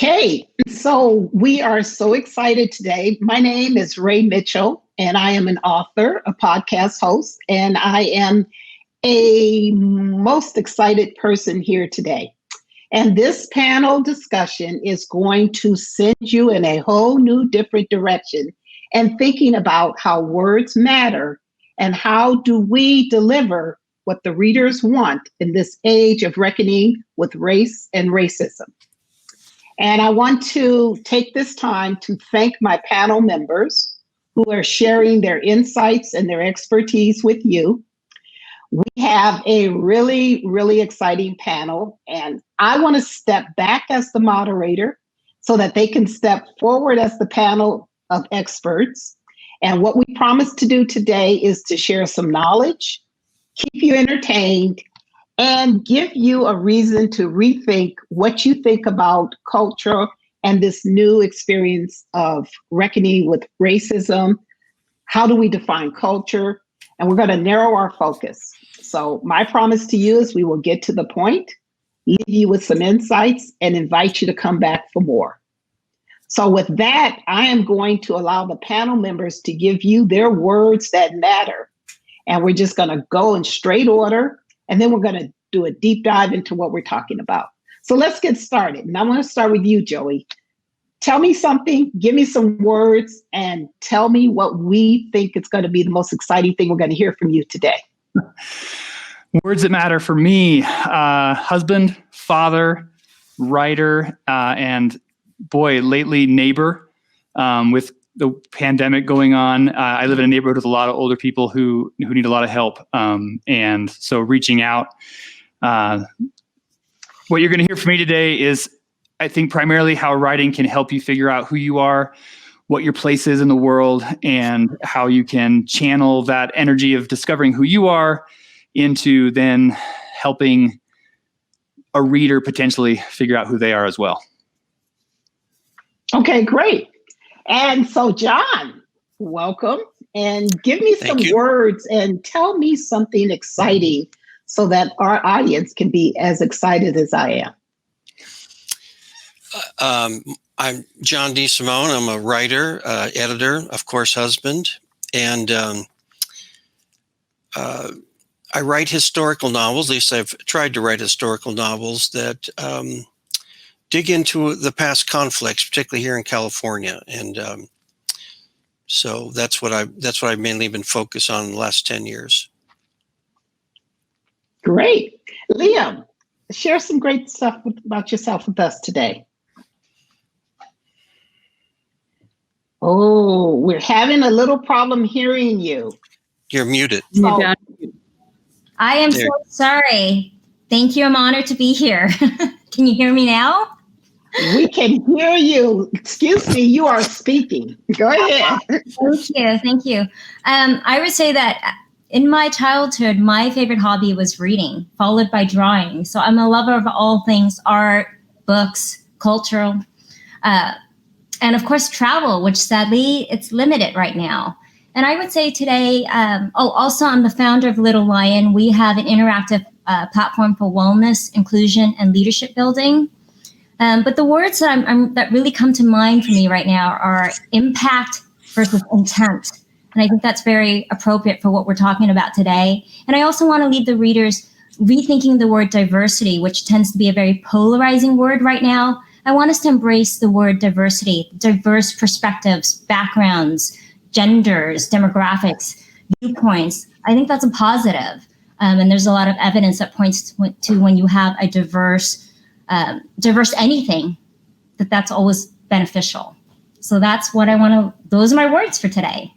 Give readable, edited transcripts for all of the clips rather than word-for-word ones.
Okay, so we are so excited today. My name is Ray Mitchell, and I am an author, a podcast host, and I am a most excited person here today. And this panel discussion is going to send you in a whole new different direction and thinking about how words matter and how do we deliver what the readers want in this age of reckoning with race and racism. And I want to take this time to thank my panel members who are sharing their insights and their expertise with you. We have a really, really exciting panel, and I want to step back as the moderator so that they can step forward as the panel of experts. And what we promise to do today is to share some knowledge, keep you entertained, and give you a reason to rethink what you think about culture and this new experience of reckoning with racism. How do we define culture? And we're going to narrow our focus. So my promise to you is we will get to the point, leave you with some insights, and invite you to come back for more. So with that, I am going to allow the panel members to give you their words that matter. And we're just going to go in straight order, and then we're going to do a deep dive into what we're talking about. So let's get started. And I want to start with you, Joey. Tell me something, give me some words, and tell me what we think is going to be the most exciting thing we're going to hear from you today. Words that matter for me: husband, father, writer, and boy, lately neighbor. With the pandemic going on, I live in a neighborhood with a lot of older people who need a lot of help, and so reaching out. What you're going to hear from me today is, I think, primarily how writing can help you figure out who you are, what your place is in the world, and how you can channel that energy of discovering who you are into then helping a reader potentially figure out who they are as well. Okay, great. And so, John, welcome. And give me some words and tell me something exciting so that our audience can be as excited as I am. I'm John D Simone. I'm a writer, editor, of course, husband, and I write historical novels. At least I've tried to write historical novels that dig into the past conflicts, particularly here in California, and so that's what I've mainly been focused on in the last 10 years. Great, Liem. Share some great stuff about yourself with us today. Oh, we're having a little problem hearing you. You're muted. So, I am so sorry. Thank you. I'm honored to be here. Can you hear me now? We can hear you. Excuse me, you are speaking. Go ahead. Thank you. I would say that in my childhood, my favorite hobby was reading, followed by drawing. So I'm a lover of all things art, books, cultural, and of course travel, which sadly it's limited right now. And I would say today, also I'm the founder of Little Lion. We have an interactive platform for wellness, inclusion, and leadership building. But the words that really come to mind for me right now are impact versus intent. And I think that's very appropriate for what we're talking about today. And I also want to leave the readers rethinking the word diversity, which tends to be a very polarizing word right now. I want us to embrace the word diversity, diverse perspectives, backgrounds, genders, demographics, viewpoints. I think that's a positive. And there's a lot of evidence that points to when you have a diverse anything, that's always beneficial. So that's what those are my words for today.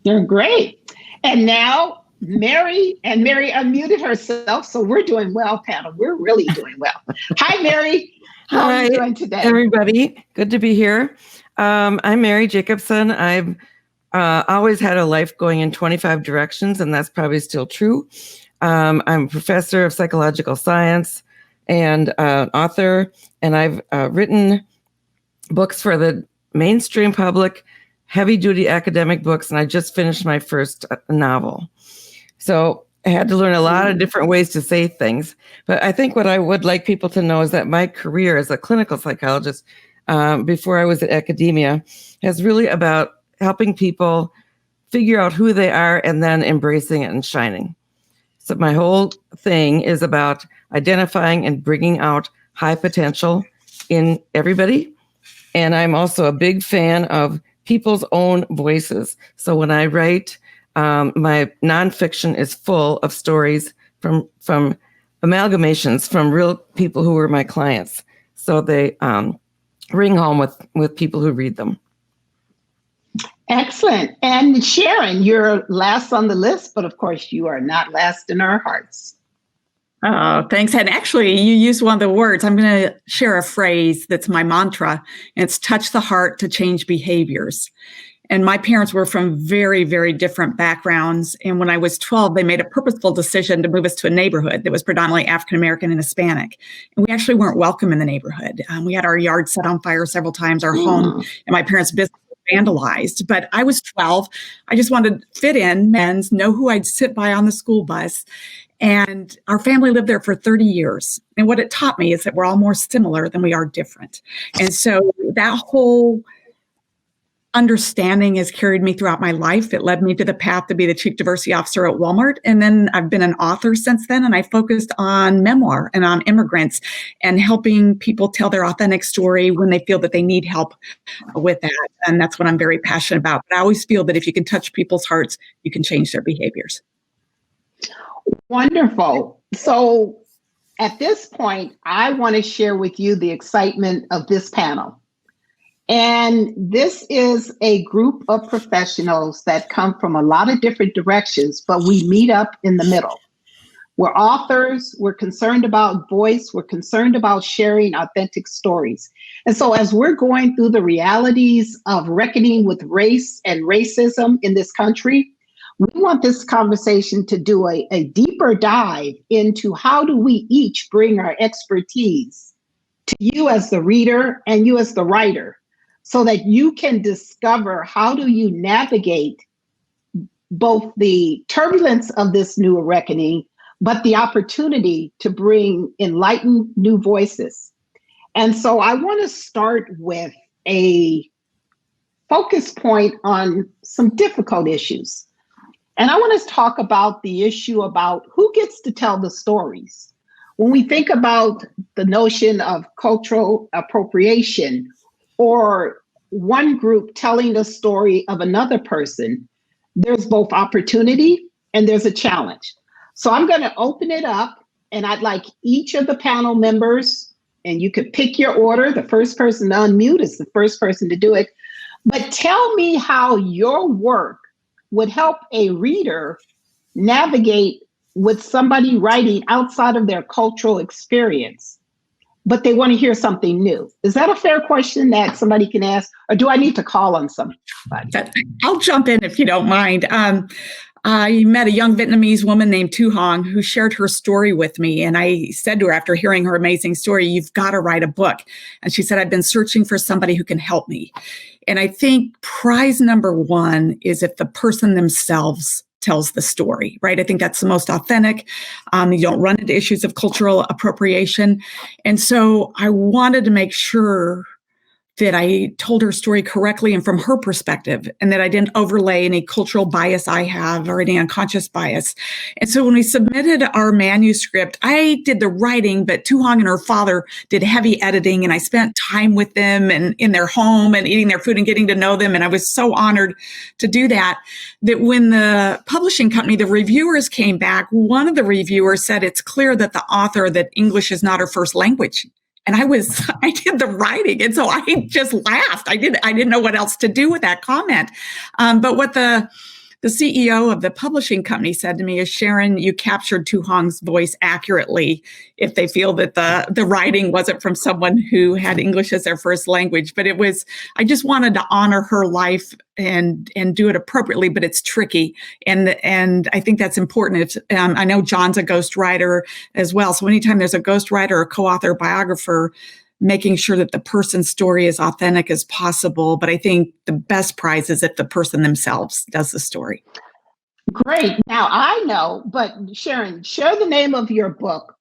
You're great. And now Mary unmuted herself. So we're doing well, panel. We're really doing well. Hi, Mary. How are you doing today? Everybody. Good to be here. I'm Mary Jacobsen. I've always had a life going in 25 directions, and that's probably still true. I'm a professor of psychological science and author, and I've written books for the mainstream public, heavy-duty academic books, and I just finished my first novel. So I had to learn a lot of different ways to say things. But I think what I would like people to know is that my career as a clinical psychologist, before I was in academia, is really about helping people figure out who they are and then embracing it and shining. So my whole thing is about identifying and bringing out high potential in everybody. And I'm also a big fan of people's own voices. So when I write, my nonfiction is full of stories from amalgamations from real people who were my clients. So they ring home with people who read them. Excellent. And Sharon, you're last on the list, but of course you are not last in our hearts. Oh, thanks. And actually, you used one of the words. I'm going to share a phrase that's my mantra. And it's touch the heart to change behaviors. And my parents were from very, very different backgrounds. And when I was 12, they made a purposeful decision to move us to a neighborhood that was predominantly African-American and Hispanic. And we actually weren't welcome in the neighborhood. We had our yard set on fire several times, our home and my parents' business vandalized. But I was 12. I just wanted to fit in and know who I'd sit by on the school bus. And our family lived there for 30 years. And what it taught me is that we're all more similar than we are different. And so that whole understanding has carried me throughout my life. It led me to the path to be the chief diversity officer at Walmart. And then I've been an author since then. And I focused on memoir and on immigrants and helping people tell their authentic story when they feel that they need help with that. And that's what I'm very passionate about. But I always feel that if you can touch people's hearts, you can change their behaviors. Wonderful. So at this point, I want to share with you the excitement of this panel. And this is a group of professionals that come from a lot of different directions, but we meet up in the middle. We're authors, we're concerned about voice, we're concerned about sharing authentic stories. And so as we're going through the realities of reckoning with race and racism in this country, we want this conversation to do a deeper dive into how do we each bring our expertise to you as the reader and you as the writer, so that you can discover how do you navigate both the turbulence of this new reckoning, but the opportunity to bring enlightened new voices. And so I want to start with a focus point on some difficult issues. And I want to talk about the issue about who gets to tell the stories. When we think about the notion of cultural appropriation or one group telling the story of another person, there's both opportunity and there's a challenge. So I'm going to open it up and I'd like each of the panel members, and you could pick your order. The first person to unmute is the first person to do it. But tell me how your work would help a reader navigate with somebody writing outside of their cultural experience, but they want to hear something new. Is that a fair question that somebody can ask? Or do I need to call on somebody? I'll jump in if you don't mind. I met a young Vietnamese woman named Tu Hong who shared her story with me. And I said to her after hearing her amazing story, you've got to write a book. And she said, I've been searching for somebody who can help me. And I think prize number one is if the person themselves tells the story, right? I think that's the most authentic. You don't run into issues of cultural appropriation. And so I wanted to make sure that I told her story correctly and from her perspective, and that I didn't overlay any cultural bias I have or any unconscious bias. And so when we submitted our manuscript, I did the writing, but Tu Hong and her father did heavy editing, and I spent time with them and in their home and eating their food and getting to know them. And I was so honored to do that, that when the publishing company, the reviewers came back, one of the reviewers said, it's clear that the author, that English is not her first language. And I did the writing. And so I just laughed. I didn't know what else to do with that comment. But what the CEO of the publishing company said to me is, Sharon, you captured Tu Hong's voice accurately if they feel that the writing wasn't from someone who had English as their first language. But I just wanted to honor her life and do it appropriately, but it's tricky. And I think that's important. I know John's a ghostwriter as well. So anytime there's a ghostwriter or co-author biographer, making sure that the person's story is authentic as possible. But I think the best prize is if the person themselves does the story. Great. Now I know, but Sharon, share the name of your book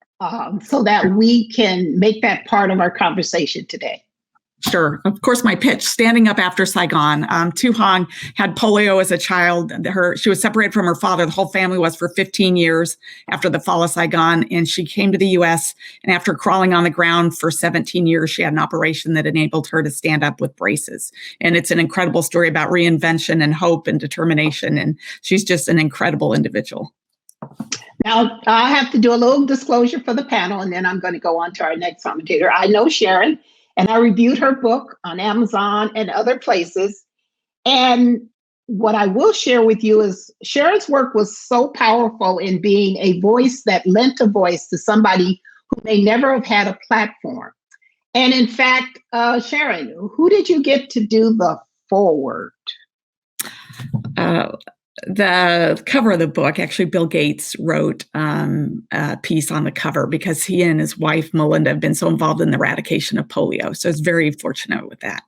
so that we can make that part of our conversation today. Sure. Of course, my pitch, Standing Up After Saigon. Tu Hong had polio as a child. She was separated from her father. The whole family was for 15 years after the fall of Saigon. And she came to the U.S. And after crawling on the ground for 17 years, she had an operation that enabled her to stand up with braces. And it's an incredible story about reinvention and hope and determination. And she's just an incredible individual. Now, I have to do a little disclosure for the panel, and then I'm going to go on to our next commentator. I know Sharon, and I reviewed her book on Amazon and other places. And what I will share with you is Sharon's work was so powerful in being a voice that lent a voice to somebody who may never have had a platform. And in fact, Sharon, who did you get to do the foreword? The cover of the book, actually, Bill Gates wrote a piece on the cover because he and his wife, Melinda, have been so involved in the eradication of polio. So it's very fortunate with that.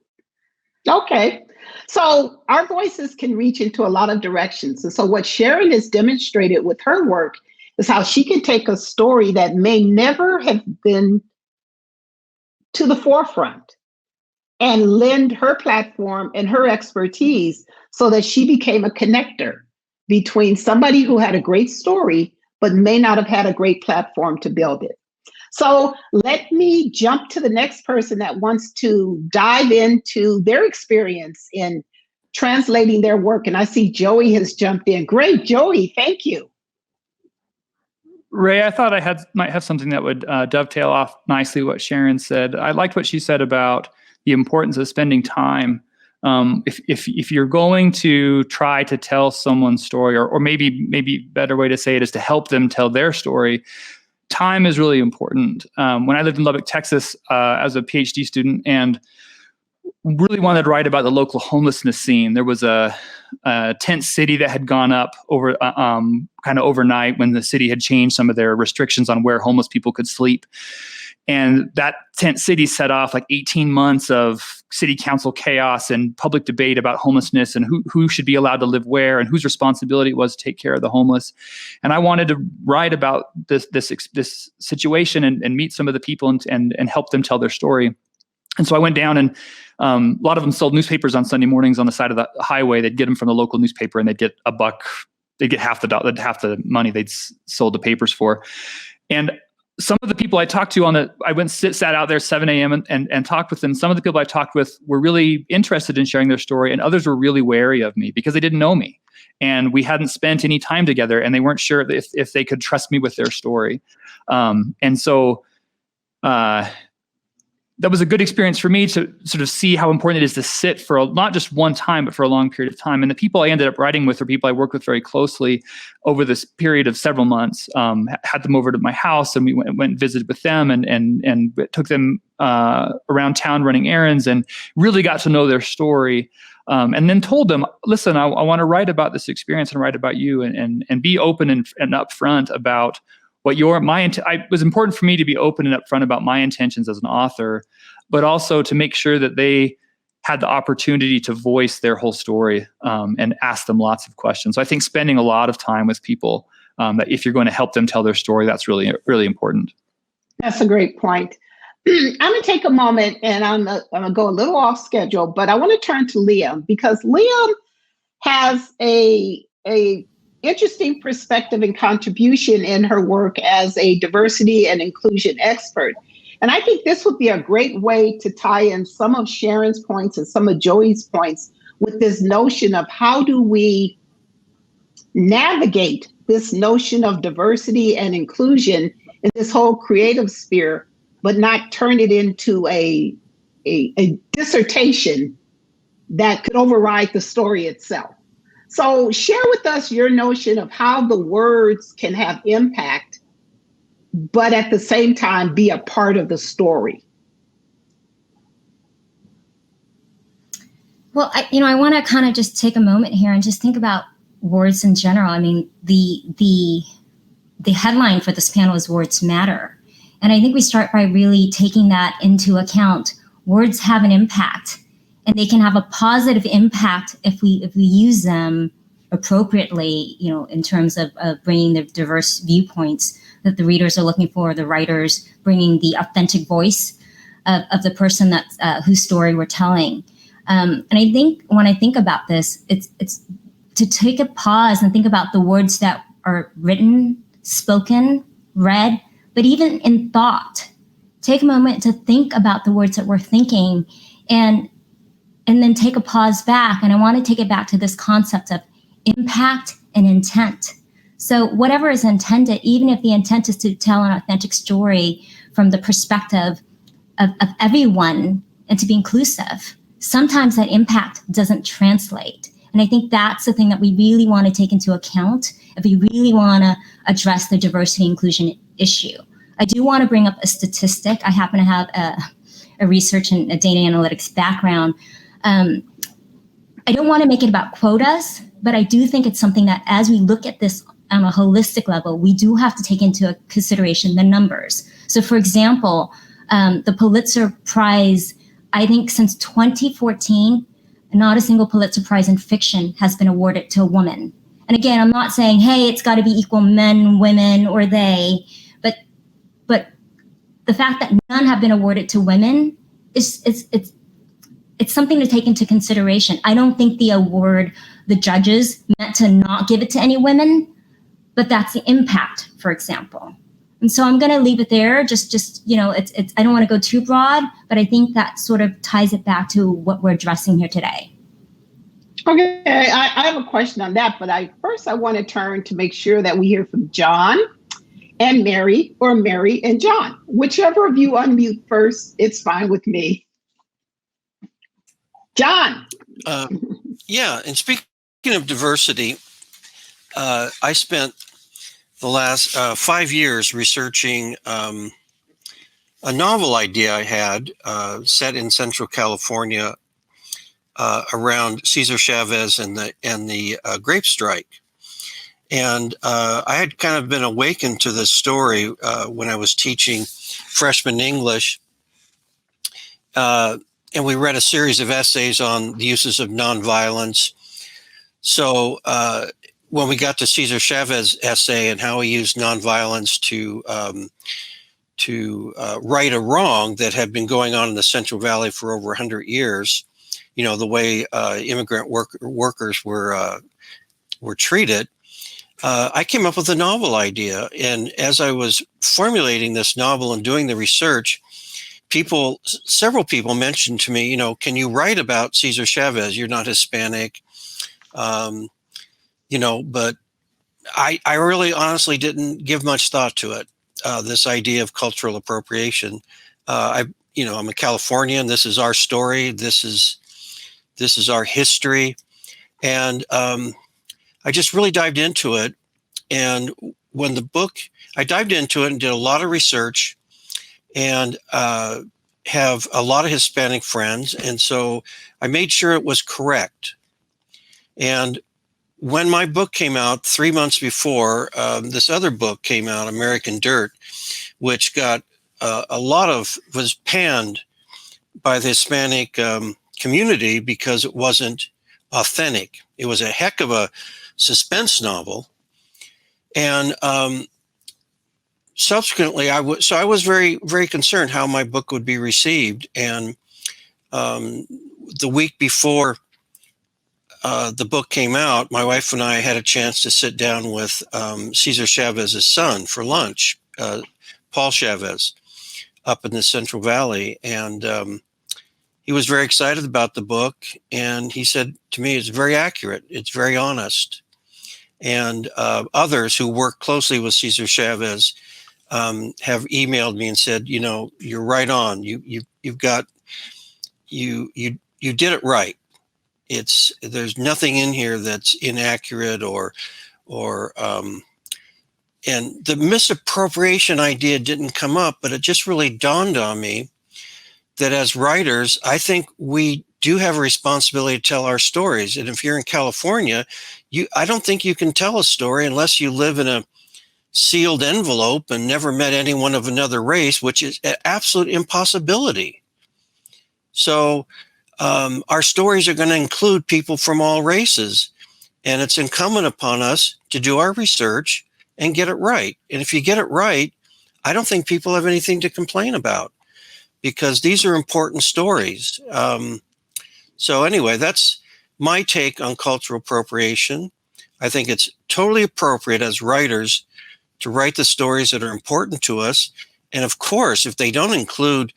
Okay. So our voices can reach into a lot of directions. And so what Sharon has demonstrated with her work is how she can take a story that may never have been to the forefront and lend her platform and her expertise so that she became a connector between somebody who had a great story, but may not have had a great platform to build it. So let me jump to the next person that wants to dive into their experience in translating their work. And I see Joey has jumped in. Great, Joey, thank you. Ray, I thought I might have something that would dovetail off nicely what Sharon said. I liked what she said about the importance of spending time. If you're going to try to tell someone's story, or maybe better way to say it is to help them tell their story, time is really important. When I lived in Lubbock, Texas, as a PhD student, and really wanted to write about the local homelessness scene, there was a tent city that had gone up over kind of overnight when the city had changed some of their restrictions on where homeless people could sleep. And that tent city set off like 18 months of city council chaos and public debate about homelessness and who should be allowed to live where and whose responsibility it was to take care of the homeless. And I wanted to write about this situation and meet some of the people and help them tell their story. And so I went down, and a lot of them sold newspapers on Sunday mornings on the side of the highway. They'd get them from the local newspaper, and they'd get $1. They'd get half the money they'd sold the papers for. And some of the people I talked to I went sat out there 7 a.m. and talked with them. Some of the people I talked with were really interested in sharing their story, and others were really wary of me because they didn't know me. And we hadn't spent any time together, and they weren't sure if they could trust me with their story. And so that was a good experience for me to sort of see how important it is to sit for not just one time, but for a long period of time. And the people I ended up writing with are people I worked with very closely over this period of several months. Had them over to my house, and we went and visited with them and took them around town running errands and really got to know their story. And then told them, listen, I want to write about this experience and write about you and be open and upfront about what it was important for me to be open and upfront about my intentions as an author, but also to make sure that they had the opportunity to voice their whole story and ask them lots of questions. So I think spending a lot of time with people, that if you're going to help them tell their story, that's really, really important. That's a great point. I'm going to take a moment, and I'm going to go a little off schedule, but I want to turn to Liem, because Liem has a interesting perspective and contribution in her work as a diversity and inclusion expert. And I think this would be a great way to tie in some of Sharon's points and some of Joey's points with this notion of how do we navigate this notion of diversity and inclusion in this whole creative sphere, but not turn it into a dissertation that could override the story itself. So share with us your notion of how the words can have impact, but at the same time be a part of the story. Well, I want to kind of just take a moment here and just think about words in general. I mean, the headline for this panel is Words Matter. And I think we start by really taking that into account. Words have an impact, and they can have a positive impact if we use them appropriately, in terms of bringing the diverse viewpoints that the readers are looking for, the writers bringing the authentic voice of the person whose story we're telling. And I think when I think about this, it's to take a pause and think about the words that are written, spoken, read, but even in thought. Take a moment to think about the words that we're thinking, and then take a pause back. And I want to take it back to this concept of impact and intent. So whatever is intended, even if the intent is to tell an authentic story from the perspective of everyone and to be inclusive, sometimes that impact doesn't translate. And I think that's the thing that we really want to take into account if we really want to address the diversity inclusion issue. I do want to bring up a statistic. I happen to have a research and a data analytics background. I don't want to make it about quotas, but I do think it's something that as we look at this on a holistic level, we do have to take into consideration the numbers. So for example, the Pulitzer Prize, I think since 2014, not a single Pulitzer Prize in fiction has been awarded to a woman. And again, I'm not saying, hey, it's got to be equal men, women, or they, but the fact that none have been awarded to women is it's something to take into consideration. I don't think the award, the judges meant to not give it to any women, but that's the impact, for example. And so I'm going to leave it there. Just it's I don't want to go too broad, but I think that sort of ties it back to what we're addressing here today. Okay, I have a question on that, but I want to turn to make sure that we hear from John and Mary, or Mary and John. Whichever of you unmute first, it's fine with me. John. Yeah, and speaking of diversity, I spent the last 5 years researching a novel idea I had set in Central California around Cesar Chavez and the grape strike. And I had kind of been awakened to this story when I was teaching freshman English. And we read a series of essays on the uses of nonviolence. So when we got to Cesar Chavez's essay and how he used nonviolence to right a wrong that had been going on in the Central Valley for over 100 years, the way immigrant workers were treated, I came up with a novel idea. And as I was formulating this novel and doing the research, several people mentioned to me, can you write about Cesar Chavez? You're not Hispanic, but I really honestly didn't give much thought to it. This idea of cultural appropriation. I'm a Californian. This is our story. This is our history. And I just really dived into it. And when I dived into it and did a lot of research and have a lot of Hispanic friends. And so I made sure it was correct. And when my book came out 3 months before, this other book came out, American Dirt, which got was panned by the Hispanic community because it wasn't authentic. It was a heck of a suspense novel. And subsequently, I was very, very concerned how my book would be received. And the week before the book came out, my wife and I had a chance to sit down with Cesar Chavez's son for lunch, Paul Chavez, up in the Central Valley. And he was very excited about the book. And he said to me, it's very accurate. It's very honest. And others who work closely with Cesar Chavez have emailed me and said, you're right on. You did it right. There's nothing in here that's inaccurate and the misappropriation idea didn't come up, but it just really dawned on me that as writers, I think we do have a responsibility to tell our stories. And if you're in California, I don't think you can tell a story unless you live in a sealed envelope and never met anyone of another race, which is an absolute impossibility. So our stories are going to include people from all races. And it's incumbent upon us to do our research and get it right. And if you get it right, I don't think people have anything to complain about, because these are important stories. So anyway, that's my take on cultural appropriation. I think it's totally appropriate as writers to write the stories that are important to us. And of course, if they don't include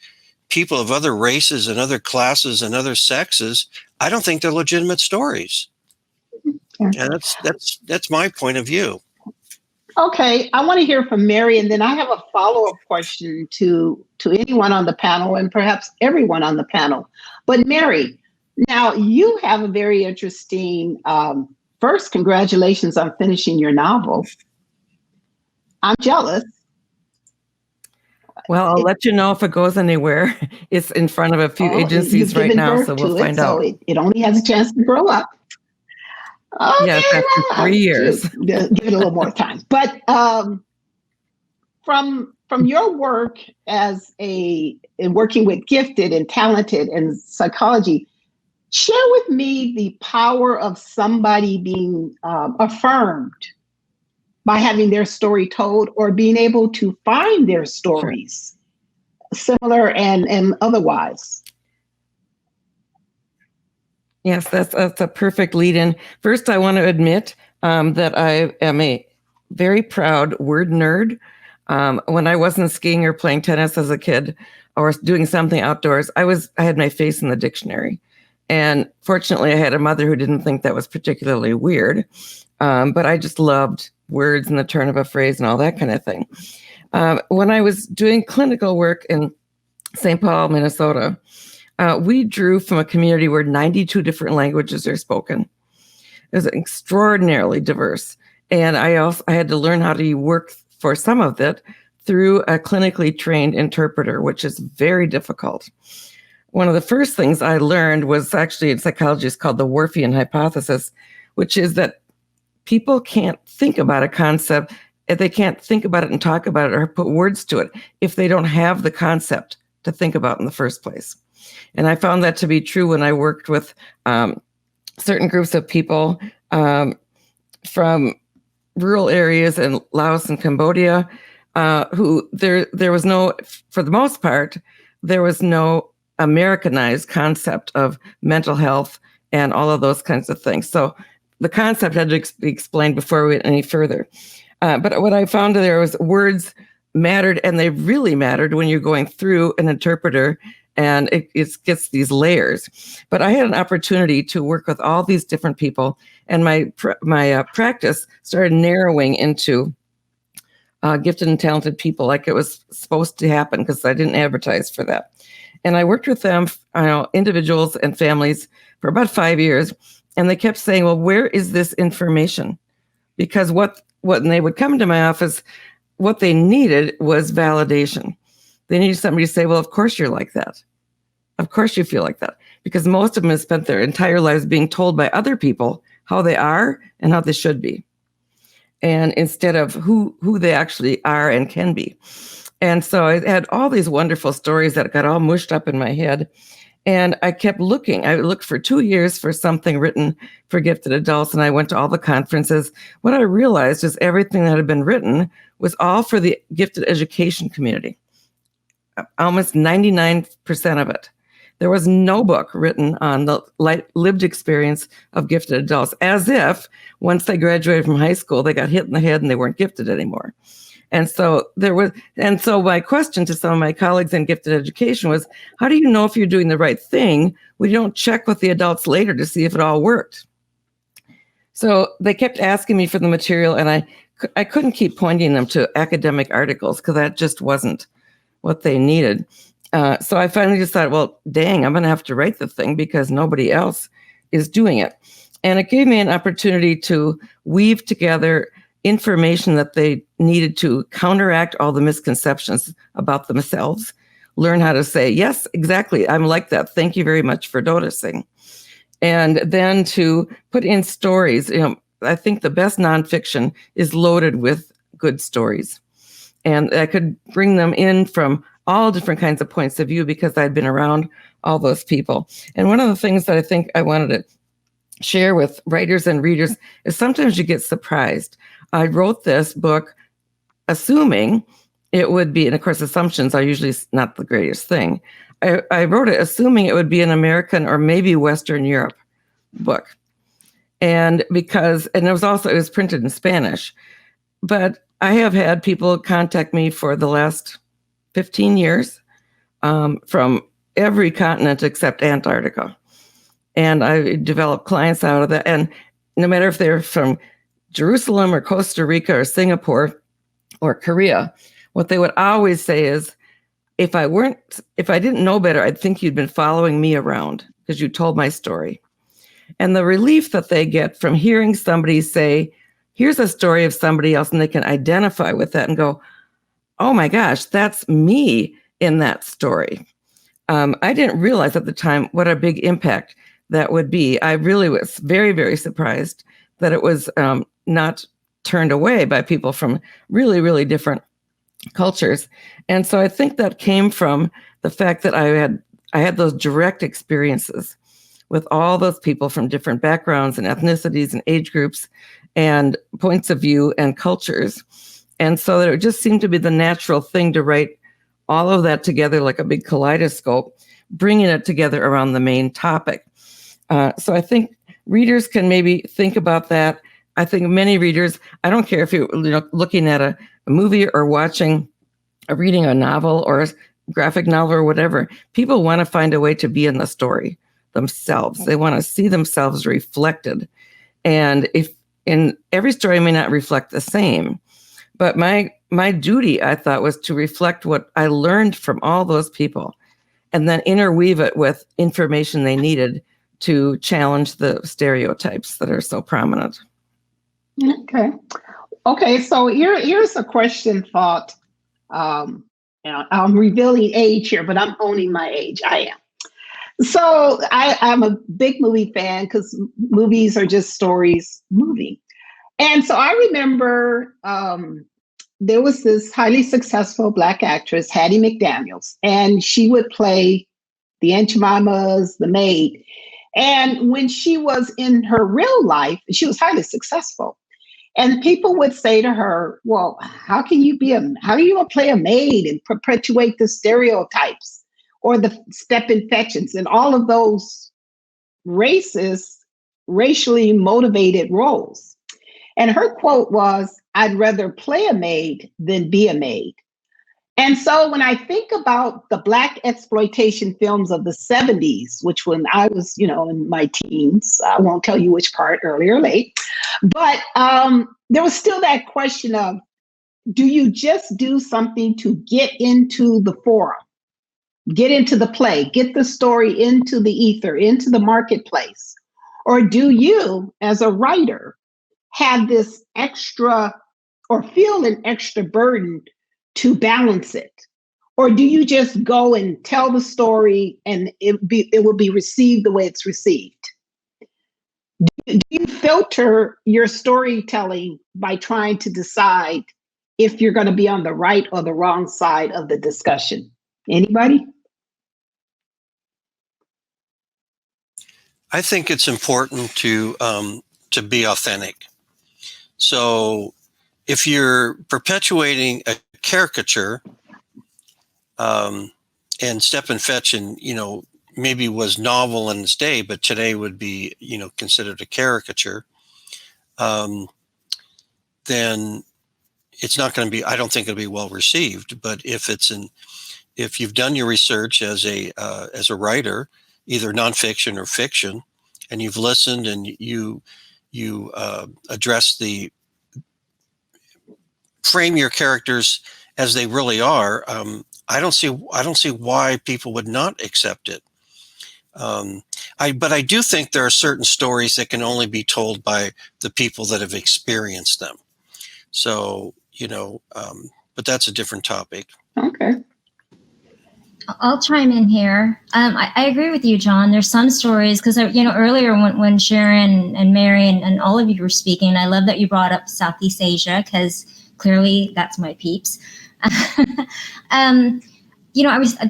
people of other races and other classes and other sexes, I don't think they're legitimate stories. And that's my point of view. Okay, I want to hear from Mary, and then I have a follow-up question to anyone on the panel and perhaps everyone on the panel. But Mary, now you have a very interesting, first, congratulations on finishing your novel. I'm jealous. Well, I'll let you know if it goes anywhere. It's in front of a few agencies right now, so we'll find out. So it only has a chance to grow up. Okay, yes, after 3 years. Give it a little more time. But from your work as in working with gifted and talented and psychology, share with me the power of somebody being affirmed by having their story told, or being able to find their stories, similar and otherwise. Yes, that's a perfect lead in. First, I want to admit that I am a very proud word nerd. When I wasn't skiing or playing tennis as a kid or doing something outdoors, I had my face in the dictionary. And fortunately, I had a mother who didn't think that was particularly weird. But I just loved words and the turn of a phrase and all that kind of thing. When I was doing clinical work in St. Paul, Minnesota, we drew from a community where 92 different languages are spoken. It was extraordinarily diverse. And I had to learn how to work for some of it through a clinically trained interpreter, which is very difficult. One of the first things I learned was actually in psychology, it's called the Worfian Hypothesis, which is that people can't think about a concept, they can't think about it and talk about it or put words to it if they don't have the concept to think about in the first place. And I found that to be true when I worked with certain groups of people from rural areas in Laos and Cambodia, who there was no, for the most part, there was no Americanized concept of mental health and all of those kinds of things. So the concept had to be explained before we went any further. But what I found there was words mattered, and they really mattered when you're going through an interpreter, and it gets these layers. But I had an opportunity to work with all these different people, and my practice started narrowing into gifted and talented people, like it was supposed to happen, because I didn't advertise for that. And I worked with them, individuals and families, for about 5 years. And they kept saying, well, where is this information? Because what when they would come to my office, what they needed was validation. They needed somebody to say, well, of course you're like that. Of course you feel like that. Because most of them have spent their entire lives being told by other people how they are and how they should be. And instead of who they actually are and can be. And so I had all these wonderful stories that got all mushed up in my head. And I kept looking. I looked for 2 years for something written for gifted adults, and I went to all the conferences. What I realized is everything that had been written was all for the gifted education community. Almost 99% of it. There was no book written on the lived experience of gifted adults, as if once they graduated from high school, they got hit in the head and they weren't gifted anymore. And so my question to some of my colleagues in gifted education was, how do you know if you're doing the right thing when you don't check with the adults later to see if it all worked? So they kept asking me for the material, and I couldn't keep pointing them to academic articles because that just wasn't what they needed. So I finally just thought, well, dang, I'm going to have to write the thing because nobody else is doing it. And it gave me an opportunity to weave together information that they needed to counteract all the misconceptions about themselves, learn how to say, yes, exactly, I'm like that. Thank you very much for noticing. And then to put in stories, I think the best nonfiction is loaded with good stories. And I could bring them in from all different kinds of points of view because I'd been around all those people. And one of the things that I think I wanted to share with writers and readers is sometimes you get surprised. I wrote this book assuming it would be, and of course, assumptions are usually not the greatest thing. I wrote it assuming it would be an American or maybe Western Europe book. And it was printed in Spanish. But I have had people contact me for the last 15 years from every continent except Antarctica. And I developed clients out of that. And no matter if they're from Jerusalem or Costa Rica or Singapore or Korea, what they would always say is, if I didn't know better, I'd think you'd been following me around because you told my story. And the relief that they get from hearing somebody say, here's a story of somebody else, and they can identify with that and go, oh my gosh, that's me in that story. I didn't realize at the time what a big impact that would be. I really was very, very surprised that it was not turned away by people from really, really different cultures. And so I think that came from the fact that I had those direct experiences with all those people from different backgrounds and ethnicities and age groups and points of view and cultures. And so that it just seemed to be the natural thing to write all of that together like a big kaleidoscope, bringing it together around the main topic. So I think readers can maybe think about that. I think many readers, I don't care if you're looking at a movie or reading a novel or a graphic novel or whatever, people want to find a way to be in the story themselves. They want to see themselves reflected. And if in every story may not reflect the same, but my duty, I thought, was to reflect what I learned from all those people and then interweave it with information they needed to challenge the stereotypes that are so prominent. Okay. So here's a question thought. I'm revealing age here, but I'm owning my age. I am. So I'm a big movie fan because movies are just stories moving. And so I remember there was this highly successful Black actress, Hattie McDaniels, and she would play the Aunt Jemima's, the maid. And when she was in her real life, she was highly successful. And people would say to her, well, how do you play a maid and perpetuate the stereotypes or the step infections and all of those racially motivated roles? And her quote was, I'd rather play a maid than be a maid. And so when I think about the Black exploitation films of the 70s, which when I was, in my teens, I won't tell you which part, early or late, but there was still that question of, do you just do something to get into the forum, get into the play, get the story into the ether, into the marketplace? Or do you, as a writer, have this extra or feel an extra burden to balance it? Or do you just go and tell the story and it will be received the way it's received? Do you filter your storytelling by trying to decide if you're going to be on the right or the wrong side of the discussion? Anybody? I think it's important to be authentic. So if you're perpetuating a caricature, and Step and Fetch, and maybe was novel in its day, but today would be considered a caricature, then it's not going to be. I don't think it'll be well received. But if you've done your research as a writer, either nonfiction or fiction, and you've listened and you address frame your characters as they really are, I don't see why people would not accept it. But I do think there are certain stories that can only be told by the people that have experienced them. So, but that's a different topic. Okay. I'll chime in here. I agree with you, John. There's some stories, because earlier when Sharon and Mary and all of you were speaking, I love that you brought up Southeast Asia, because clearly that's my peeps.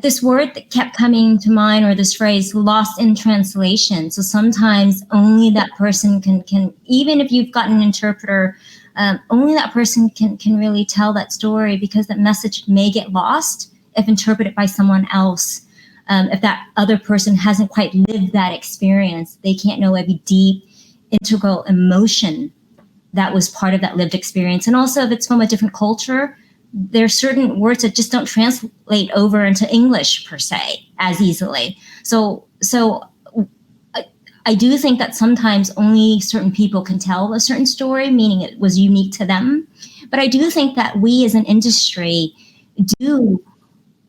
this word that kept coming to mind, or this phrase, lost in translation. So sometimes only that person can, even if you've got an interpreter, only that person can really tell that story, because that message may get lost if interpreted by someone else. If that other person hasn't quite lived that experience, they can't know every deep, integral emotion that was part of that lived experience. And also, if it's from a different culture, there are certain words that just don't translate over into English per se as easily. So I do think that sometimes only certain people can tell a certain story, meaning it was unique to them. But I do think that we as an industry do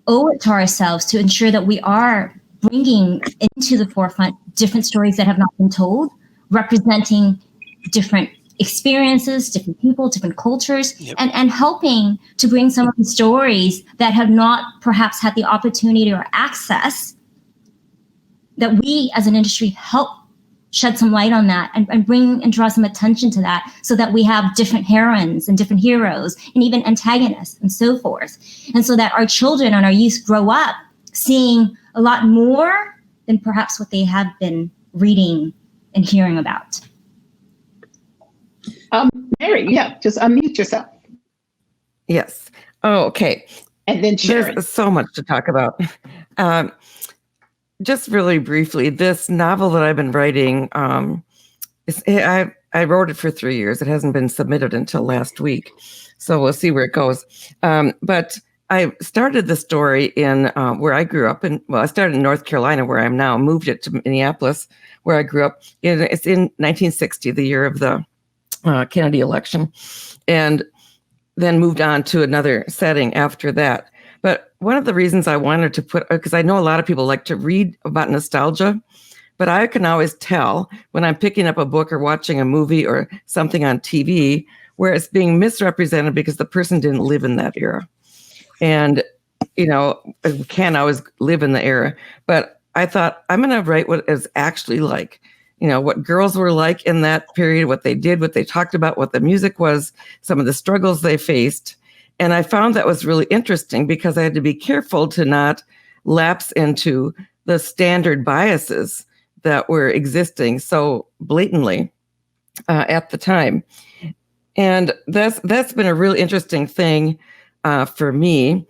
owe it to ourselves to ensure that we are bringing into the forefront different stories that have not been told, representing different experiences, different people, different cultures, Yep. and helping to bring some of the stories that have not perhaps had the opportunity or access, that we as an industry help shed some light on that and bring and draw some attention to that, so that we have different heroines and different heroes and even antagonists and so forth. And so that our children and our youth grow up seeing a lot more than perhaps what they have been reading and hearing about. Mary, just unmute yourself. Yes. Oh, okay. And then Sharon. There's so much to talk about. Just really briefly, this novel that I've been writing, I wrote it for 3 years. It hasn't been submitted until last week, so we'll see where it goes. But I started the story in where I grew up. I started in North Carolina, where I am now, moved it to Minneapolis, where I grew up. It's in 1960, the year of the Kennedy election, and then moved on to another setting after that. But one of the reasons I wanted to put, because I know a lot of people like to read about nostalgia, but I can always tell when I'm picking up a book or watching a movie or something on TV where it's being misrepresented because the person didn't live in that era. And, we can't always live in the era. But I thought, I'm going to write what it's actually like. What girls were like in that period, what they did, what they talked about, what the music was, some of the struggles they faced. And I found that was really interesting because I had to be careful to not lapse into the standard biases that were existing so blatantly at the time. And that's been a really interesting thing for me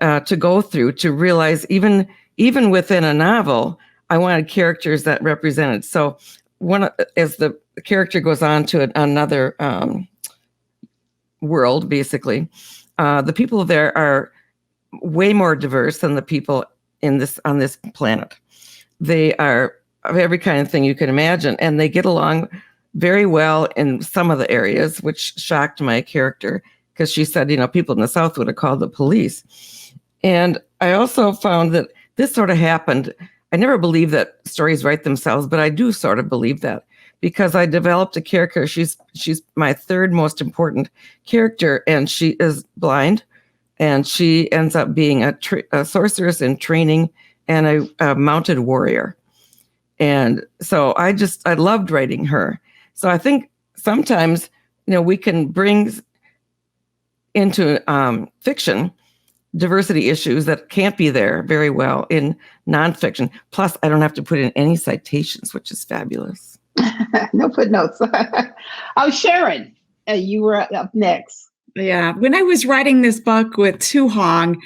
to go through, to realize even within a novel, I wanted characters that represented. So as the character goes on to another world, basically, the people there are way more diverse than the people on this planet. They are of every kind of thing you can imagine, and they get along very well in some of the areas, which shocked my character because she said, people in the South would have called the police. And I also found that this sort of happened. I never believed that stories write themselves, but I do sort of believe that because I developed a character. She's my third most important character, and she is blind, and she ends up being a sorceress in training and a mounted warrior. And so I loved writing her. So I think sometimes, we can bring into fiction diversity issues that can't be there very well in nonfiction. Plus, I don't have to put in any citations, which is fabulous. No footnotes. Sharon, you were up next. Yeah. When I was writing this book with Tu Hong,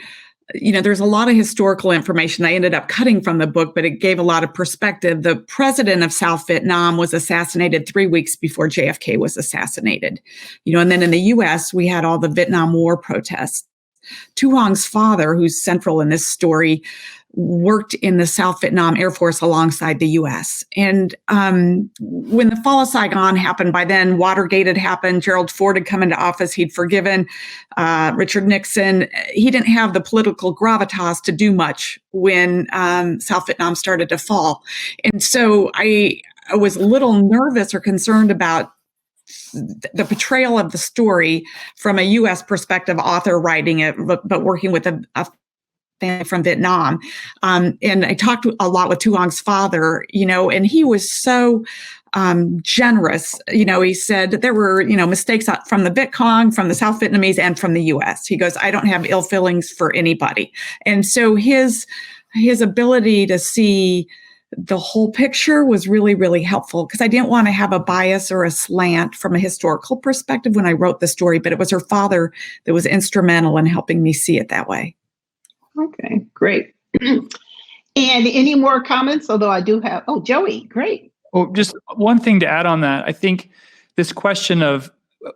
there's a lot of historical information I ended up cutting from the book, but it gave a lot of perspective. The president of South Vietnam was assassinated 3 weeks before JFK was assassinated. And then in the US, we had all the Vietnam War protests. Tu Hong's father, who's central in this story, worked in the South Vietnam Air Force alongside the U.S. And when the fall of Saigon happened, by then Watergate had happened. Gerald Ford had come into office. He'd forgiven Richard Nixon. He didn't have the political gravitas to do much when South Vietnam started to fall. And so I was a little nervous or concerned about the portrayal of the story from a U.S. perspective, author writing it, but working with a family from Vietnam. And I talked a lot with Tu Hong's father, and he was so generous. He said there were, mistakes from the Viet Cong, from the South Vietnamese, and from the U.S. He goes, I don't have ill feelings for anybody. And so his ability to see the whole picture was really, really helpful, because I didn't want to have a bias or a slant from a historical perspective when I wrote the story, but it was her father that was instrumental in helping me see it that way. Okay, great. And any more comments? Although I do have, Joey, great. Well, just one thing to add on that. I think this question of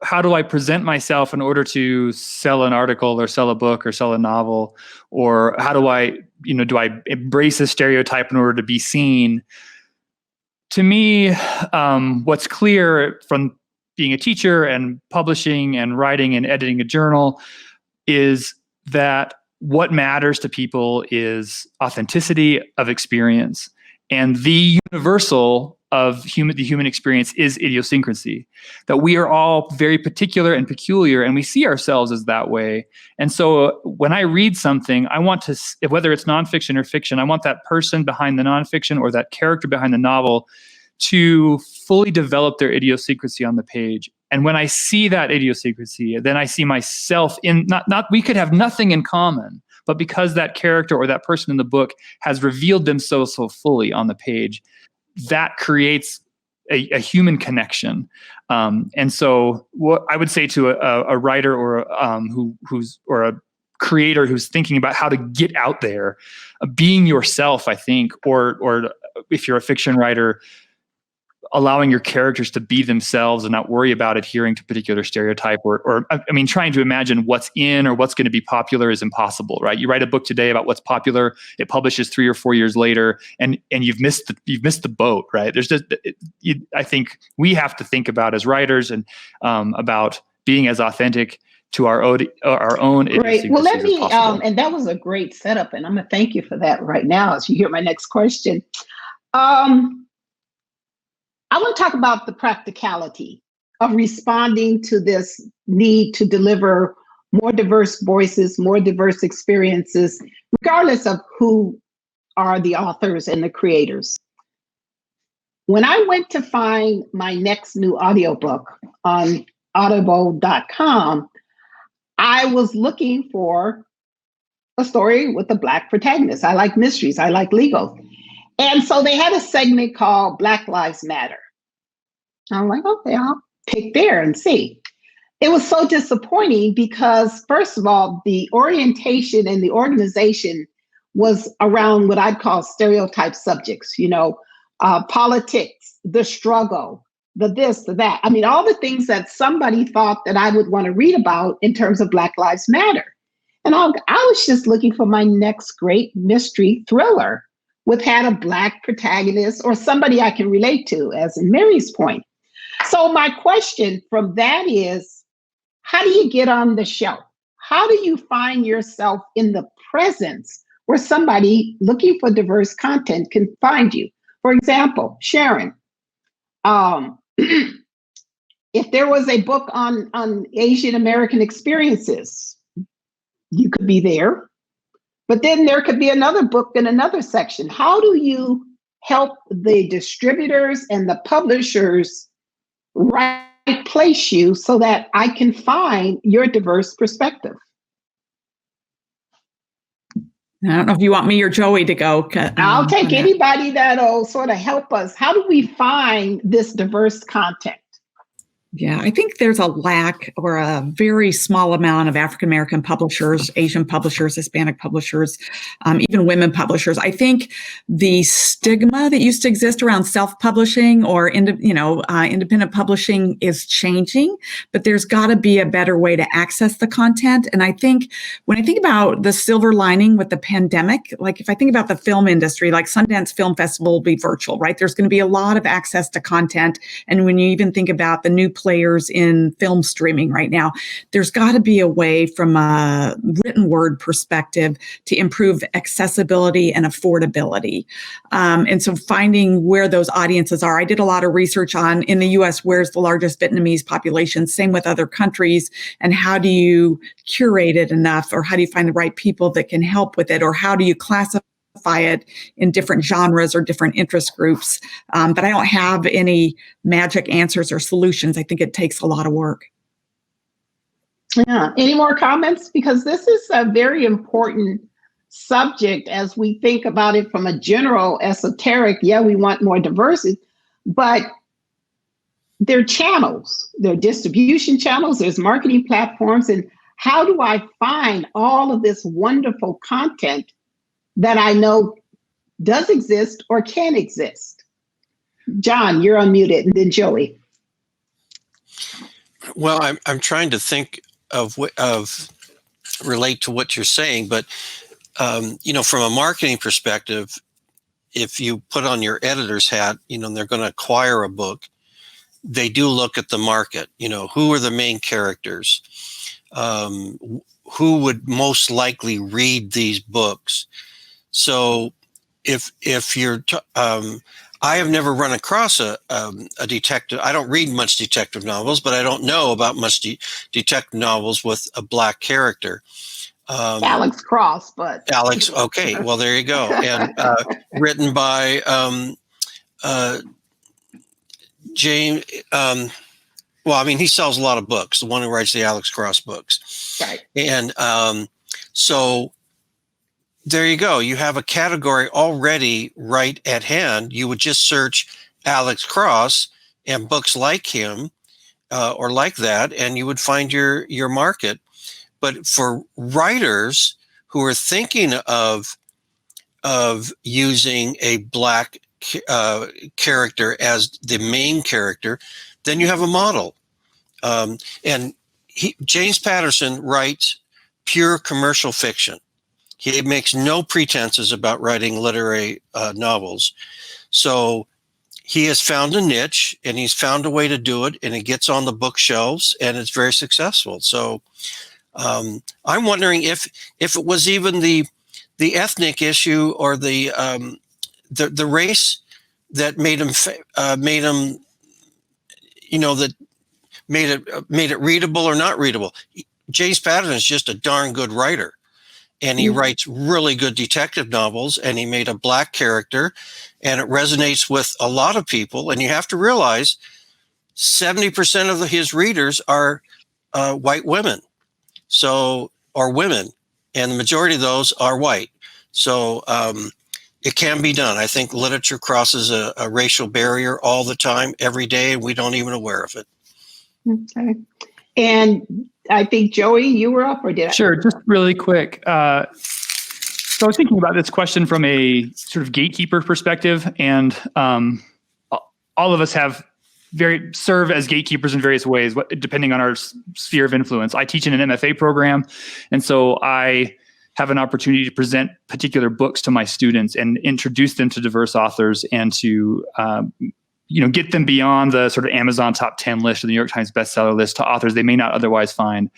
how do I present myself in order to sell an article or sell a book or sell a novel, or how do I embrace a stereotype in order to be seen? To me, what's clear from being a teacher and publishing and writing and editing a journal is that what matters to people is authenticity of experience. And the universal of the human experience is idiosyncrasy, that we are all very particular and peculiar, and we see ourselves as that way. And so when I read something, I want to, whether it's nonfiction or fiction, I want that person behind the nonfiction or that character behind the novel to fully develop their idiosyncrasy on the page. And when I see that idiosyncrasy, then I see myself in, not we could have nothing in common, but because that character or that person in the book has revealed themselves so fully on the page, that creates a human connection. And so what I would say to a writer or a creator who's thinking about how to get out there, being yourself, I think, or if you're a fiction writer, allowing your characters to be themselves and not worry about adhering to a particular stereotype or trying to imagine what's in or what's going to be popular is impossible, right? You write a book today about what's popular, it publishes 3 or 4 years later, and you've missed the boat, right? There's just, I think we have to think about as writers and about being as authentic to our own. Great. Well, let me, and that was a great setup, and I'm going to thank you for that right now as you hear my next question. I want to talk about the practicality of responding to this need to deliver more diverse voices, more diverse experiences, regardless of who are the authors and the creators. When I went to find my next new audiobook on audible.com, I was looking for a story with a Black protagonist. I like mysteries. I like legal. And so they had a segment called Black Lives Matter. I'm like, okay, I'll pick there and see. It was so disappointing because, first of all, the orientation and the organization was around what I'd call stereotype subjects, politics, the struggle, the this, the that. I mean, all the things that somebody thought that I would want to read about in terms of Black Lives Matter. And I was just looking for my next great mystery thriller had a Black protagonist or somebody I can relate to, as in Mary's point. So my question from that is, how do you get on the shelf? How do you find yourself in the presence where somebody looking for diverse content can find you? For example, Sharon, if there was a book on Asian American experiences, you could be there. But then there could be another book in another section. How do you help the distributors and the publishers place you so that I can find your diverse perspective? I don't know if you want me or Joey to go. I'll take anybody that'll sort of help us. How do we find this diverse content? Yeah, I think there's a lack or a very small amount of African-American publishers, Asian publishers, Hispanic publishers, even women publishers. I think the stigma that used to exist around self-publishing or independent publishing is changing, but there's got to be a better way to access the content. And I think when I think about the silver lining with the pandemic, like if I think about the film industry, like Sundance Film Festival will be virtual, right? There's going to be a lot of access to content. And when you even think about the new players in film streaming right now. There's got to be a way from a written word perspective to improve accessibility and affordability. And so finding where those audiences are. I did a lot of research on, in the US, where's the largest Vietnamese population, same with other countries, and how do you curate it enough, or how do you find the right people that can help with it, or how do you classify it in different genres or different interest groups. But I don't have any magic answers or solutions. I think it takes a lot of work. Yeah. Any more comments? Because this is a very important subject as we think about it from a general esoteric. Yeah, we want more diversity, but there are channels, there are distribution channels, there's marketing platforms. And how do I find all of this wonderful content that I know does exist or can exist? John, you're unmuted, and then Joey. Well, I'm trying to think of relate to what you're saying, but from a marketing perspective, if you put on your editor's hat, and they're going to acquire a book, they do look at the market. Who are the main characters? Who would most likely read these books? So if you're, I have never run across a detective. I don't read much detective novels, but I don't know about much detective novels with a Black character. Alex Cross, but Alex. Okay. Well, there you go. And written by James. He sells a lot of books. The one who writes the Alex Cross books. Right. And so there you go. You have a category already right at hand. You would just search Alex Cross and books like him or like that, and you would find your market. But for writers who are thinking of using a Black character as the main character, then you have a model. And James Patterson writes pure commercial fiction. He makes no pretenses about writing literary novels. So he has found a niche, and he's found a way to do it, and it gets on the bookshelves, and it's very successful. So I'm wondering if it was even the ethnic issue or the race that made him that made it readable or not readable. James Patterson is just a darn good writer. And he writes really good detective novels, and he made a Black character, and it resonates with a lot of people. And you have to realize 70% of his readers are white women, or women, and the majority of those are white. So it can be done. I think literature crosses a racial barrier all the time, every day, and we don't even aware of it. Okay. And I think, Joey, you were up, or did I? Sure, just really quick. So I was thinking about this question from a sort of gatekeeper perspective, and all of us serve as gatekeepers in various ways, depending on our sphere of influence. I teach in an MFA program, and so I have an opportunity to present particular books to my students and introduce them to diverse authors, and to get them beyond the sort of Amazon top 10 list or the New York Times bestseller list to authors they may not otherwise find.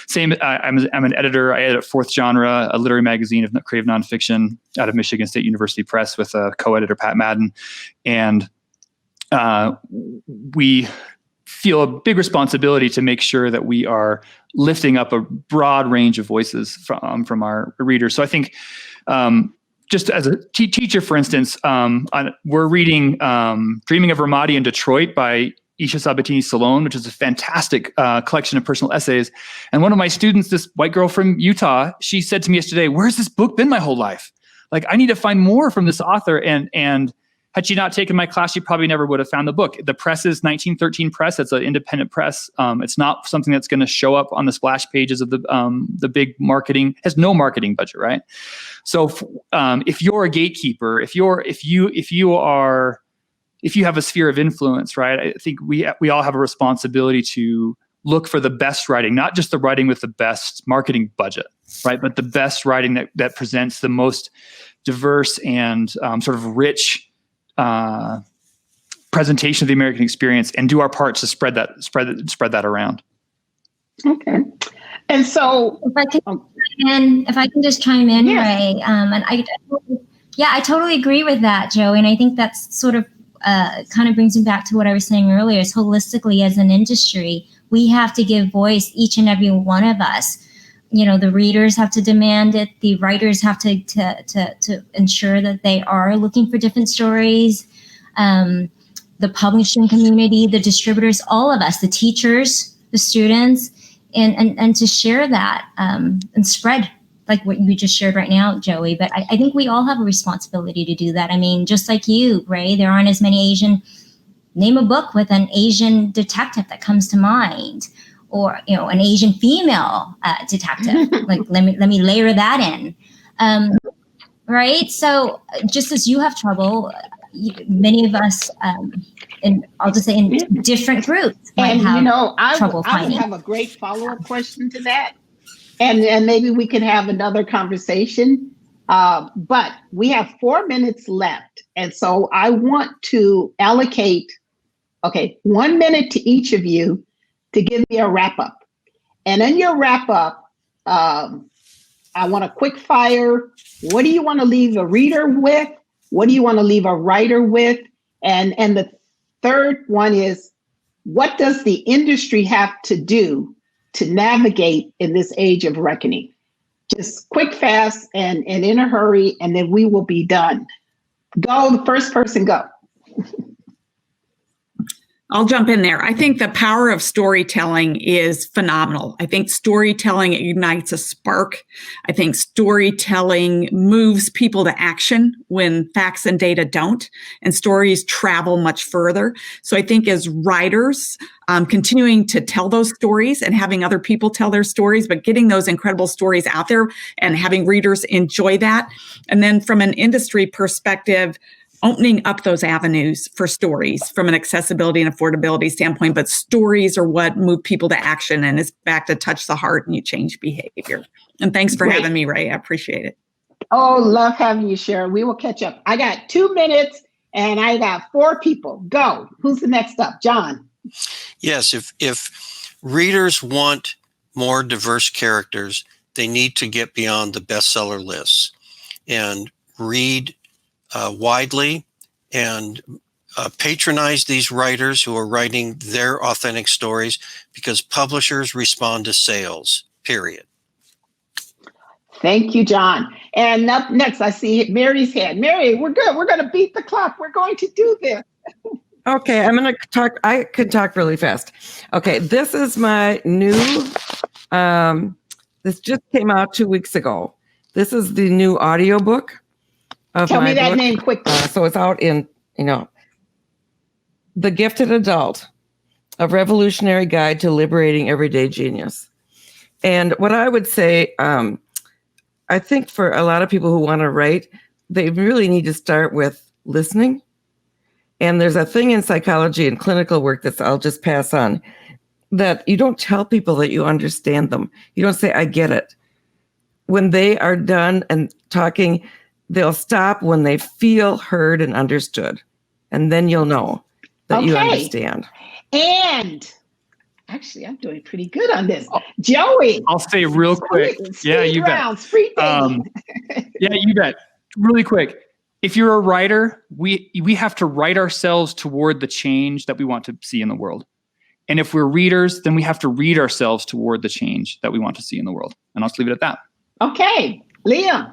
Same, I'm an editor. I edit Fourth Genre, a literary magazine of creative nonfiction out of Michigan State University Press with a co-editor, Pat Madden. And we feel a big responsibility to make sure that we are lifting up a broad range of voices from our readers. So I think just as a teacher, for instance, we're reading Dreaming of Ramadi in Detroit by Isha Sabatini-Salon, which is a fantastic collection of personal essays. And one of my students, this white girl from Utah, she said to me yesterday, "Where's this book been my whole life? Like, I need to find more from this author." And had she not taken my class, she probably never would have found the book. The press is 1913 Press. It's an independent press. It's not something that's going to show up on the splash pages of the big marketing. It has no marketing budget, right? So if you're a gatekeeper, if you have a sphere of influence, right? I think we all have a responsibility to look for the best writing, not just the writing with the best marketing budget, right? But the best writing that presents the most diverse and sort of rich presentation of the American experience and do our part to spread that around. Okay. And so, if I can just chime in, yes. Ray, and I totally agree with that, Joey. And I think that's sort of kind of brings me back to what I was saying earlier. Is holistically, as an industry, we have to give voice, each and every one of us. The readers have to demand it. The writers have to ensure that they are looking for different stories. The publishing community, the distributors, all of us, the teachers, the students, and to share that and spread like what you just shared right now, Joey. But I think we all have a responsibility to do that. I mean, just like you, Ray, there aren't as many name a book with an Asian detective that comes to mind, or an Asian female detective. Like let me layer that in, right? So just as you have trouble, many of us, I'll just say in different groups, might have trouble finding. I would have a great follow-up question to that, and maybe we can have another conversation. But we have 4 minutes left, and so I want to allocate 1 minute to each of you to give me a wrap up. And in your wrap up, I want a quick fire. What do you want to leave a reader with? What do you want to leave a writer with? And the third one is, what does the industry have to do to navigate in this age of reckoning? Just quick, fast, and in a hurry, and then we will be done. Go, the first person, go. I'll jump in there. I think the power of storytelling is phenomenal. I think storytelling ignites a spark. I think storytelling moves people to action when facts and data don't, and stories travel much further. So I think as writers, continuing to tell those stories and having other people tell their stories, but getting those incredible stories out there and having readers enjoy that. And then from an industry perspective, opening up those avenues for stories from an accessibility and affordability standpoint, but stories are what move people to action, and it's back to touch the heart and you change behavior. And thanks for having me, Ray. I appreciate it. Oh, love having you, Sharon. We will catch up. I got 2 minutes and I got 4 people. Go. Who's the next up? John. Yes, if readers want more diverse characters, they need to get beyond the bestseller lists and read widely and patronize these writers who are writing their authentic stories, because publishers respond to sales, period. Thank you, John. And up next, I see Mary's hand. Mary, we're good. We're going to beat the clock. We're going to do this. Okay, I'm going to talk. I could talk really fast. Okay, this is my new, this just came out 2 weeks ago. This is the new audiobook. Tell me that name quickly. So it's out in, The Gifted Adult, A Revolutionary Guide to Liberating Everyday Genius. And what I would say, I think for a lot of people who want to write, they really need to start with listening. And there's a thing in psychology and clinical work that I'll just pass on, that you don't tell people that you understand them. You don't say, I get it. When they are done and talking, they'll stop when they feel heard and understood. And then you'll know that you understand. And actually, I'm doing pretty good on this. Joey. I'll say real quick. Yeah, you bet. Yeah, you bet. Really quick. If you're a writer, we have to write ourselves toward the change that we want to see in the world. And if we're readers, then we have to read ourselves toward the change that we want to see in the world. And I'll just leave it at that. Okay. Liem.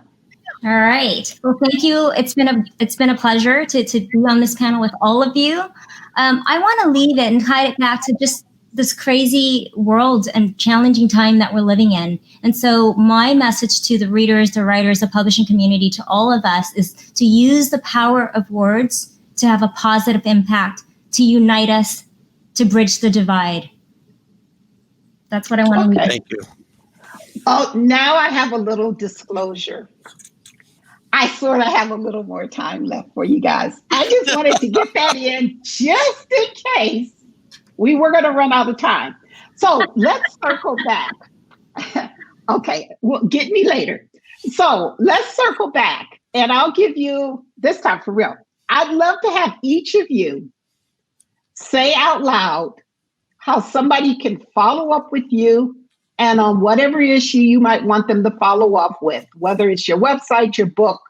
All right. Well, thank you. It's been a pleasure to be on this panel with all of you. I want to leave it and tie it back to just this crazy world and challenging time that we're living in. And so my message to the readers, the writers, the publishing community, to all of us is to use the power of words to have a positive impact, to unite us, to bridge the divide. That's what I want to leave. Thank you. Oh, now I have a little disclosure. I sort of have a little more time left for you guys. I just wanted to get that in just in case we were going to run out of time. So let's circle back. Okay, well, get me later. So let's circle back, and I'll give you, this time for real, I'd love to have each of you say out loud how somebody can follow up with you and on whatever issue you might want them to follow up with, whether it's your website, your book,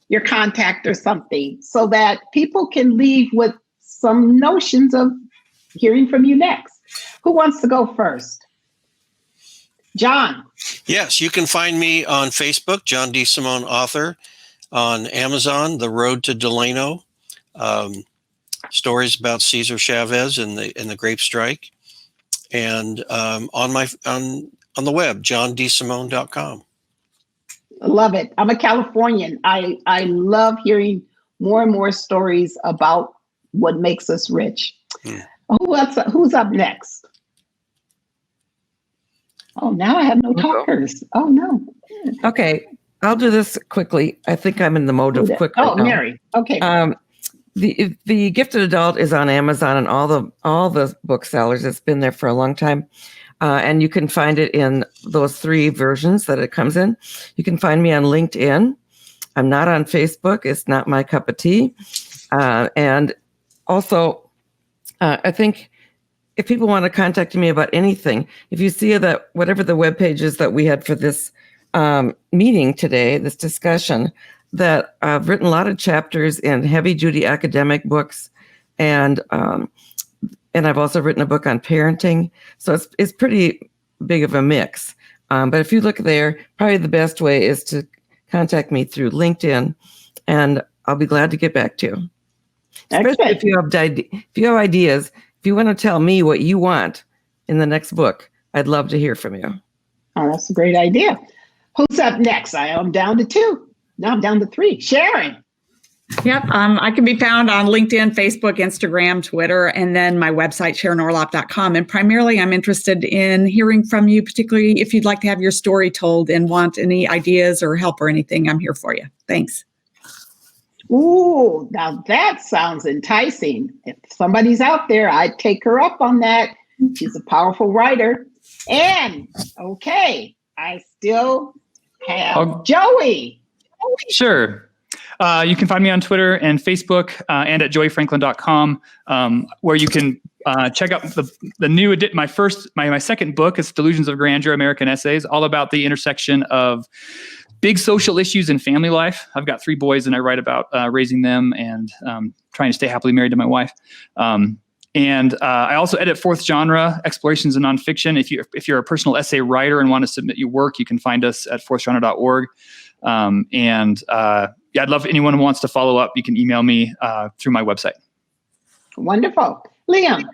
your contact, or something, so that people can leave with some notions of hearing from you next. Who wants to go first? John. Yes, you can find me on Facebook, John D Simone author, on Amazon, The Road to Delano, stories about Cesar Chavez and the grape strike, and on the web, johnDsimone.com. I love it. I'm a Californian. I love hearing more and more stories about what makes us rich. Who's up next? Oh, now I have no talkers. Oh, no. Okay, I'll do this quickly. I think I'm in the mode of quick. Oh, Mary. Okay. The Gifted Adult is on Amazon and all the booksellers. It's been there for a long time. And you can find it in those 3 versions that it comes in. You can find me on LinkedIn. I'm not on Facebook. It's not my cup of tea. And also, I think if people want to contact me about anything, if you see that whatever the web pages that we had for this meeting today, this discussion, that I've written a lot of chapters in heavy-duty academic books, and I've also written a book on parenting. So it's pretty big of a mix. But if you look there, probably the best way is to contact me through LinkedIn, and I'll be glad to get back to you. Especially if you have ideas, if you want to tell me what you want in the next book, I'd love to hear from you. Oh, that's a great idea. Who's up next? I am down to 2. Now I'm down to 3. Sharon. Yep. I can be found on LinkedIn, Facebook, Instagram, Twitter, and then my website, SharonOrlop.com. And primarily, I'm interested in hearing from you, particularly if you'd like to have your story told and want any ideas or help or anything. I'm here for you. Thanks. Ooh, now that sounds enticing. If somebody's out there, I'd take her up on that. She's a powerful writer. And, okay, I still have Joey. Sure. You can find me on Twitter and Facebook and at joeyfranklin.com, where you can check out the new my second book. It's Delusions of Grandeur, American Essays, all about the intersection of big social issues in family life. I've got 3 boys, and I write about raising them and trying to stay happily married to my wife. And I also edit 4th Genre, Explorations in Nonfiction. If you're a personal essay writer and want to submit your work, you can find us at 4thgenre.org. I'd love anyone who wants to follow up. You can email me through my website. Wonderful. Liem.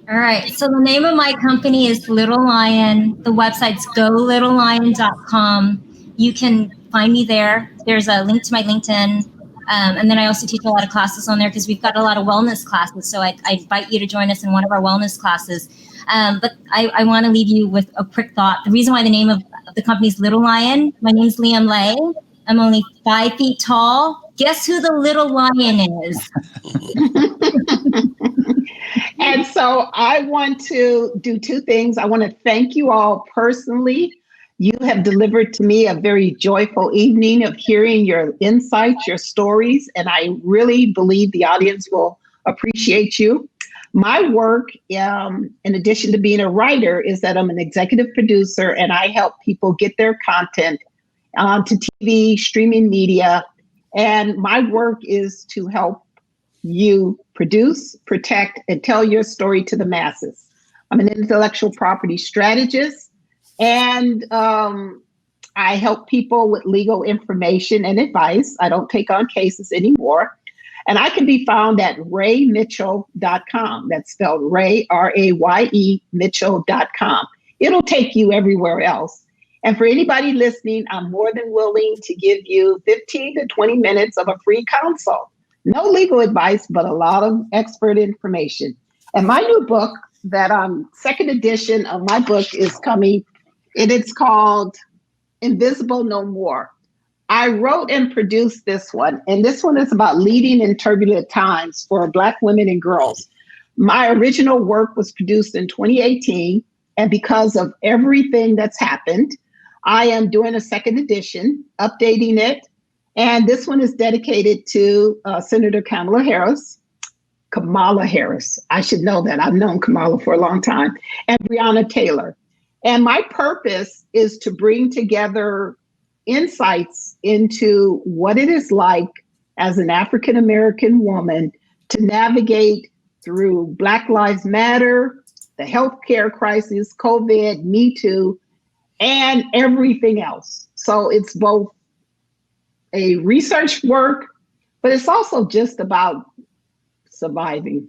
All right. So the name of my company is Little Lion. The website's golittlelion.com. You can find me there. There's a link to my LinkedIn. And then I also teach a lot of classes on there because we've got a lot of wellness classes. So I invite you to join us in one of our wellness classes. But I want to leave you with a quick thought. The reason why the name of the company is Little Lion, my name's Liam Lay. I'm only 5 feet tall. Guess who the little lion is? And so I want to do 2 things. I want to thank you all personally. You have delivered to me a very joyful evening of hearing your insights, your stories, and I really believe the audience will appreciate you. My work, in addition to being a writer, is that I'm an executive producer, and I help people get their content onto TV, streaming media. And my work is to help you produce, protect, and tell your story to the masses. I'm an intellectual property strategist, and I help people with legal information and advice. I don't take on cases anymore. And I can be found at raymitchell.com. That's spelled Ray, R-A-Y-E, Mitchell.com. It'll take you everywhere else. And for anybody listening, I'm more than willing to give you 15 to 20 minutes of a free consult. No legal advice, but a lot of expert information. And my new book, that second edition of my book is coming, and it's called Invisible No More. I wrote and produced this one, and this one is about leading in turbulent times for Black women and girls. My original work was produced in 2018, and because of everything that's happened, I am doing a second edition, updating it, and this one is dedicated to Senator Kamala Harris Kamala Harris. I should know that. I've known Kamala for a long time. And Breonna Taylor. And my purpose is to bring together insights into what it is like as an African-American woman to navigate through Black Lives Matter, the healthcare crisis, COVID, Me Too, and everything else. So it's both a research work, but it's also just about surviving.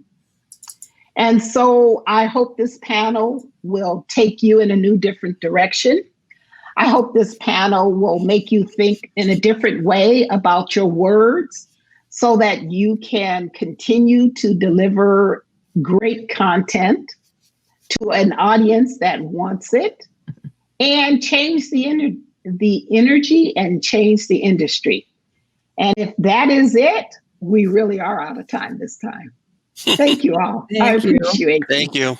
And so I hope this panel will take you in a new, different direction. I hope this panel will make you think in a different way about your words so that you can continue to deliver great content to an audience that wants it and change the energy and change the industry. And if that is it, we really are out of time this time. Thank you all. I appreciate it. Thank you.